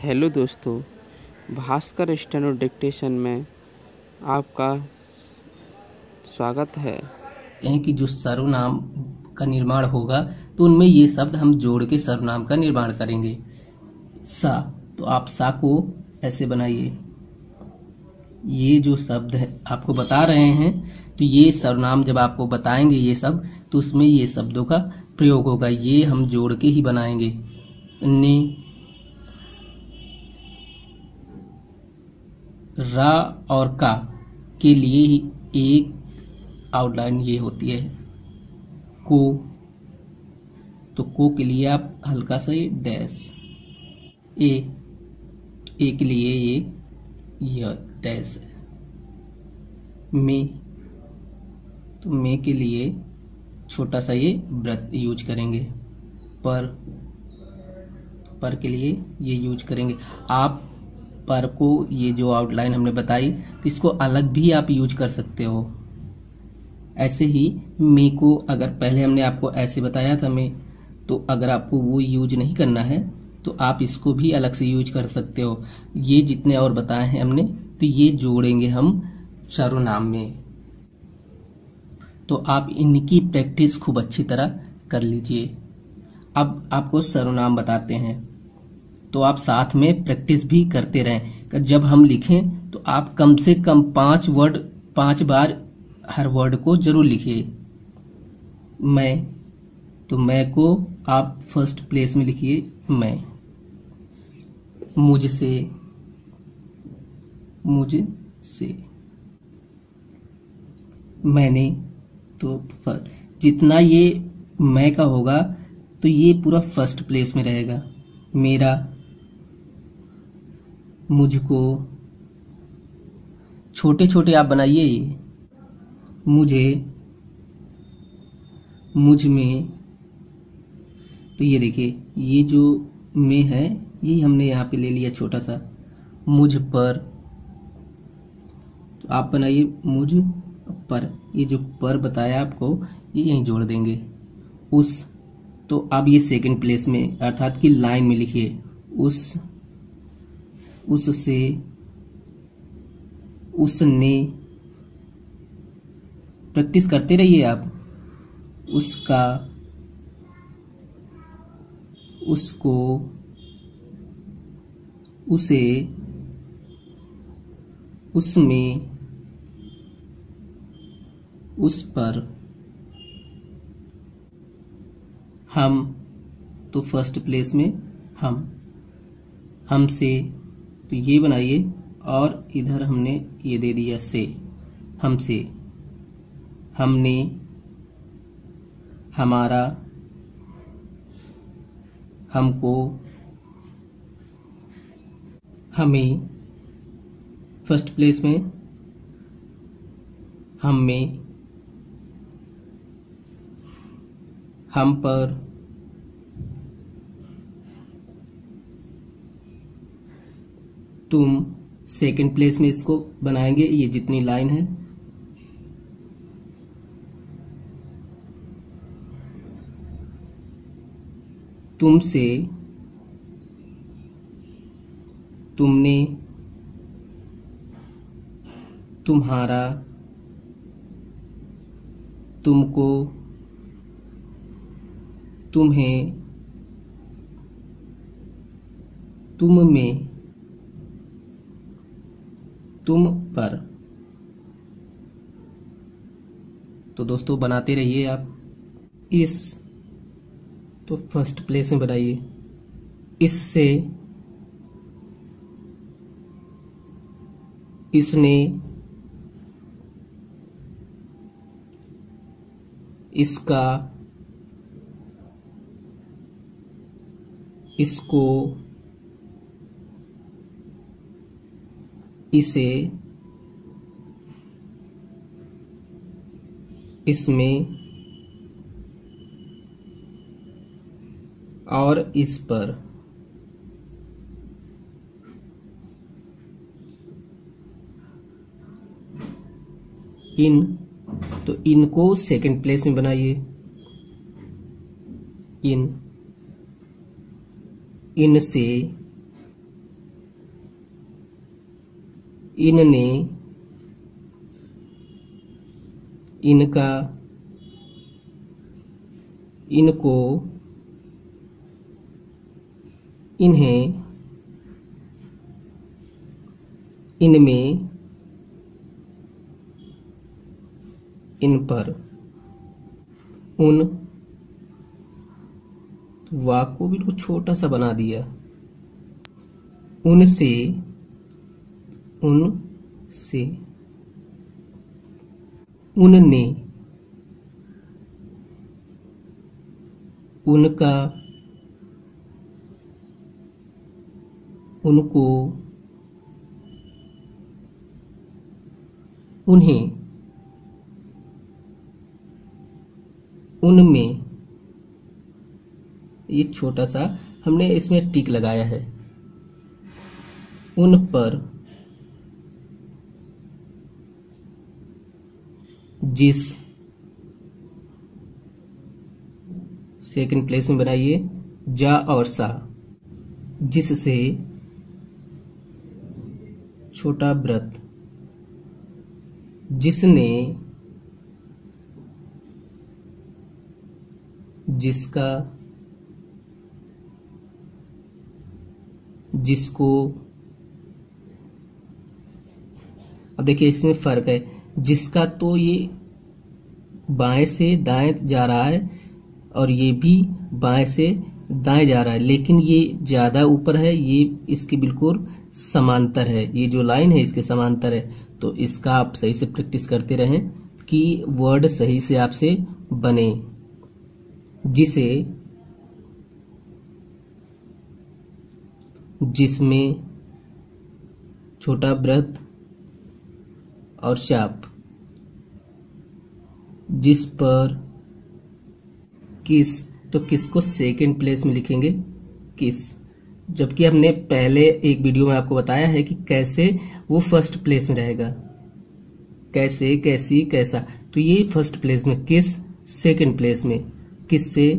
Hello दोस्तों, Bhaskar steno dictation में आपका स्वागत है। हैं कि जो सर्वनाम का निर्माण होगा तो उनमें ये शब्द हम जोड़ के सर्वनाम का निर्माण करेंगे। सा, तो आप सा को ऐसे बनाइए। ये जो शब्द है आपको बता रहे हैं, तो ये सर्वनाम जब आपको बताएंगे ये सब, तो उसमें ये शब्दों का प्रयोग होगा। ये हम जोड़ के ही बनाएंगे। ने, रा और का के लिए ही एक आउटलाइन ये होती है। को, तो को के लिए आप हल्का सा ये डैश। ए, तो ए के लिए ये डैश है। मे, तो मे के लिए छोटा सा ये वृत्त यूज करेंगे। पर के लिए ये यूज करेंगे। आप पर को ये जो आउटलाइन हमने बताई, तो इसको अलग भी आप यूज कर सकते हो। ऐसे ही मे को अगर पहले हमने आपको ऐसे बताया था मे, तो अगर आपको वो यूज नहीं करना है तो आप इसको भी अलग से यूज कर सकते हो। ये जितने और बताए हैं हमने, तो ये जोड़ेंगे हम सर्वनाम में। तो आप इनकी प्रैक्टिस खूब अच्छी तरह कर लीजिए। अब आपको सर्वनाम बताते हैं, तो आप साथ में प्रैक्टिस भी करते रहें। जब हम लिखें तो आप कम से कम 5 बार हर वर्ड को जरूर लिखिए। मैं, तो मैं को आप फर्स्ट प्लेस में लिखिए मैं। मुझसे, मैंने, तो जितना ये मैं का होगा तो ये पूरा फर्स्ट प्लेस में रहेगा। मेरा, मुझको, छोटे छोटे आप बनाइए ये। मुझे, मुझ में, तो ये देखिए ये जो में है ये हमने यहाँ पे ले लिया छोटा सा। मुझ पर, तो आप बनाइए मुझ पर। ये जो पर बताया आपको ये यहीं जोड़ देंगे। उस, तो आप ये सेकंड प्लेस में अर्थात कि लाइन में लिखिए। उससे, उसने, प्रैक्टिस करते रहिए आप। उसका, उसको, उसे, उसमें, उस पर। हम, तो फर्स्ट प्लेस में हम। हमसे, तो ये बनाइए और इधर हमने ये दे दिया से। हमसे, हमने, हमारा, हमको, हमें, फर्स्ट प्लेस में हम में, हम पर, तुम, सेकंड प्लेस में इसको बनाएंगे ये जितनी लाइन है। तुमसे, तुमने, तुम्हारा, तुमको, तुम्हें, तुम में, तुम पर। तो दोस्तों बनाते रहिए आप। इस, तो फर्स्ट प्लेस में बनाइए। इससे, इसने, इसका, इसको, इसे, इसमें और इस पर। इन, तो इनको सेकंड प्लेस में बनाइए। इन, इनसे, इनने, इनका, इनको, इन्हें, इनमें, इन पर, उन, वाक को बिल्कुल छोटा सा बना दिया, उनसे, उनसे, उनने, उनका, उनको, उन्हें, उनमें, ये छोटा सा हमने इसमें टिक लगाया है, उन पर, जिस, सेकंड प्लेस में बनाइए जा और सा, जिससे, छोटा व्रत, जिसने, जिसका, जिसको। अब देखिए इसमें फर्क है, जिसका तो ये बाएं से दाएं जा रहा है और ये भी बाएं से दाएं जा रहा है, लेकिन ये ज्यादा ऊपर है, ये इसके बिल्कुल समांतर है, ये जो लाइन है इसके समांतर है। तो इसका आप सही से प्रैक्टिस करते रहें कि वर्ड सही से आपसे बने। जिसे, जिसमें, छोटा व्रत और चाप, जिस पर, किस, तो किस को सेकंड प्लेस में लिखेंगे किस, जबकि हमने पहले एक वीडियो में आपको बताया है कि कैसे वो फर्स्ट प्लेस में रहेगा, कैसे, कैसी, कैसा। तो ये फर्स्ट प्लेस में, किस सेकंड प्लेस में, किससे,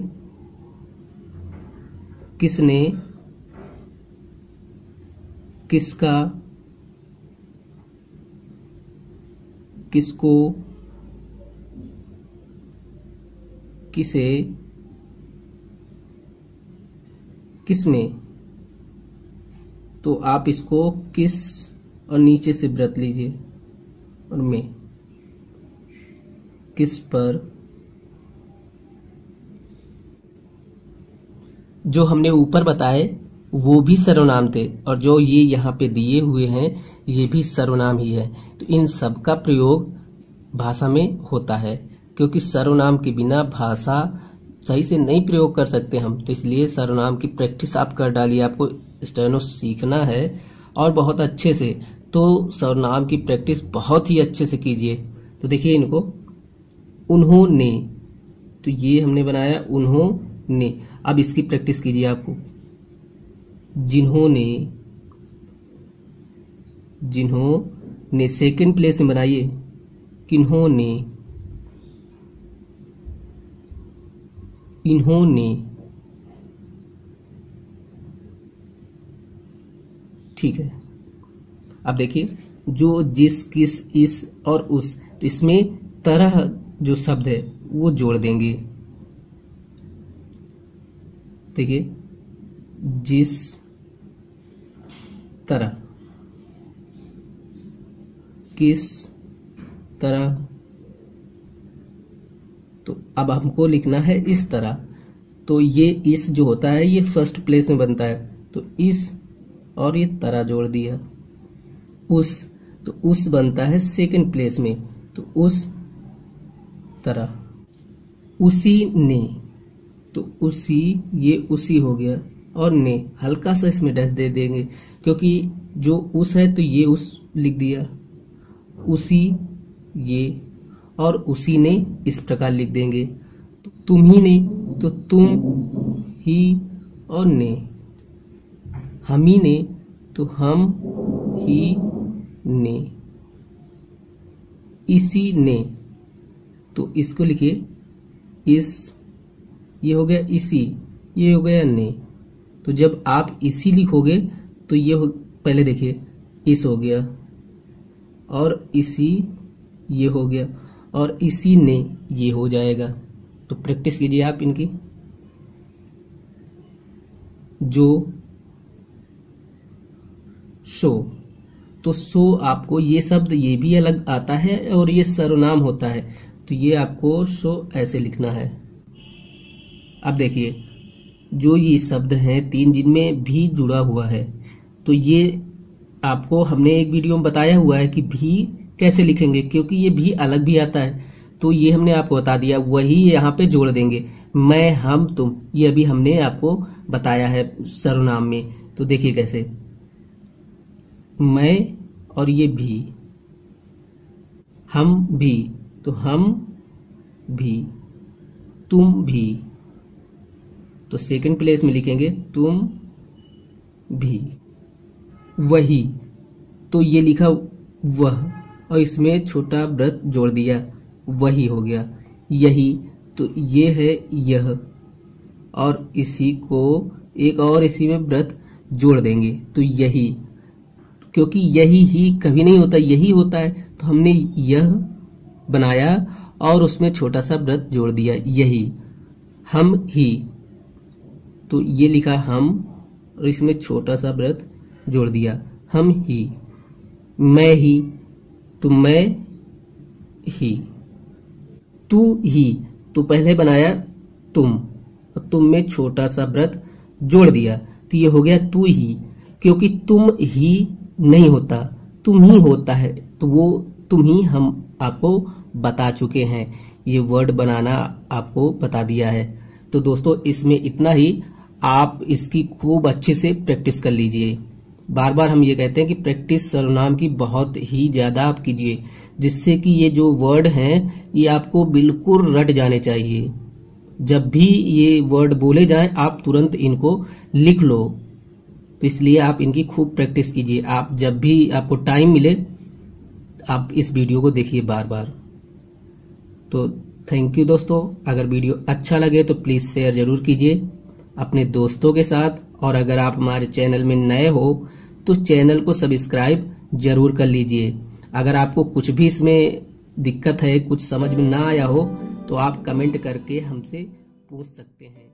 किसने, किसका, किसको, किसे, किसमें। तो आप इसको किस और नीचे से व्रत लीजिए और में, किस पर। जो हमने ऊपर बताए वो भी सर्वनाम थे और जो ये यहाँ पे दिए हुए हैं ये भी सर्वनाम ही है। तो इन सब का प्रयोग भाषा में होता है, क्योंकि सर्वनाम के बिना भाषा सही से नहीं प्रयोग कर सकते हम। तो इसलिए सर्वनाम की प्रैक्टिस आप कर डालिए, आपको स्टेनो सीखना है और बहुत अच्छे से। तो सर्वनाम की प्रैक्टिस बहुत ही अच्छे से कीजिए। तो देखिए इनको, उन्होंने, तो ये हमने बनाया उन्होंने। अब इसकी प्रैक्टिस कीजिए आपको, जिन्होंने, जिन्होंने सेकंड प्लेस में बनाइए, किन्होंने, इन्होंने। ठीक है। अब देखिए जो, जिस, किस, इस और उस, तो इसमें तरह जो शब्द है वो जोड़ देंगे। देखिए जिस तरह, किस तरह। तो अब हमको लिखना है इस तरह। तो ये इस जो होता है ये फर्स्ट प्लेस में बनता है, तो इस और ये तरह जोड़ दिया। उस, तो उस बनता है सेकंड प्लेस में, तो उस तरह। उसी ने, तो उसी, ये उसी हो गया और ने हल्का सा इसमें डैश दे देंगे, क्योंकि जो उस है तो ये उस लिख दिया, उसी, ये और उसी ने इस प्रकार लिख देंगे। तो तुम ही ने, तो तुम ही और ने। हम ही ने, तो हम ही ने। इसी ने, तो इसको लिखिए इस, ये हो गया इसी, ये हो गया ने। तो जब आप इसी लिखोगे तो ये पहले देखिए इस हो गया, और इसी ये हो गया और इसी ने ये हो जाएगा। तो प्रैक्टिस कीजिए आप इनकी। जो, सो, तो सो आपको ये शब्द ये भी अलग आता है और ये सर्वनाम होता है, तो ये आपको सो ऐसे लिखना है। अब देखिए जो ये शब्द हैं 3 जिनमें भी जुड़ा हुआ है, तो ये आपको हमने एक वीडियो में बताया हुआ है कि भी कैसे लिखेंगे, क्योंकि ये भी अलग भी आता है, तो ये हमने आपको बता दिया, वही यहाँ पे जोड़ देंगे। मैं, हम, तुम, ये अभी हमने आपको बताया है सर्वनाम में। तो देखिए कैसे, मैं और ये भी, हम भी, तो हम भी, तुम भी, तो सेकंड प्लेस में लिखेंगे तुम भी। वही, तो ये लिखा वह और इसमें छोटा व्रत जोड़ दिया, वही हो गया। यही, तो ये है यह और इसी को एक और इसी में व्रत जोड़ देंगे, तो यही, क्योंकि यही ही कभी नहीं होता, यही होता है, तो हमने यह बनाया और उसमें छोटा सा व्रत जोड़ दिया, यही। हम ही, तो ये लिखा हम और इसमें छोटा सा व्रत जोड़ दिया, हम ही। मैं ही, तो मैं ही। तू ही, तो पहले बनाया तुम और तुम में छोटा सा व्रत जोड़ दिया, तो ये हो गया तू ही। क्योंकि तुम ही नहीं होता, तुम ही होता है, तो वो तुम ही हम आपको बता चुके हैं, ये वर्ड बनाना आपको बता दिया है। तो दोस्तों इसमें इतना ही, आप इसकी खूब अच्छे से प्रैक्टिस कर लीजिए। बार बार हम ये कहते हैं कि प्रैक्टिस सर्वनाम की बहुत ही ज्यादा आप कीजिए, जिससे कि ये जो वर्ड हैं ये आपको बिल्कुल रट जाने चाहिए। जब भी ये वर्ड बोले जाएं आप तुरंत इनको लिख लो, तो इसलिए आप इनकी खूब प्रैक्टिस कीजिए। आप जब भी आपको टाइम मिले आप इस वीडियो को देखिए बार बार। तो थैंक यू दोस्तों, अगर वीडियो अच्छा लगे तो प्लीज शेयर जरूर कीजिए अपने दोस्तों के साथ, और अगर आप हमारे चैनल में नए हो तो चैनल को सब्सक्राइब जरूर कर लीजिए। अगर आपको कुछ भी इसमें दिक्कत है, कुछ समझ में ना आया हो, तो आप कमेंट करके हमसे पूछ सकते हैं।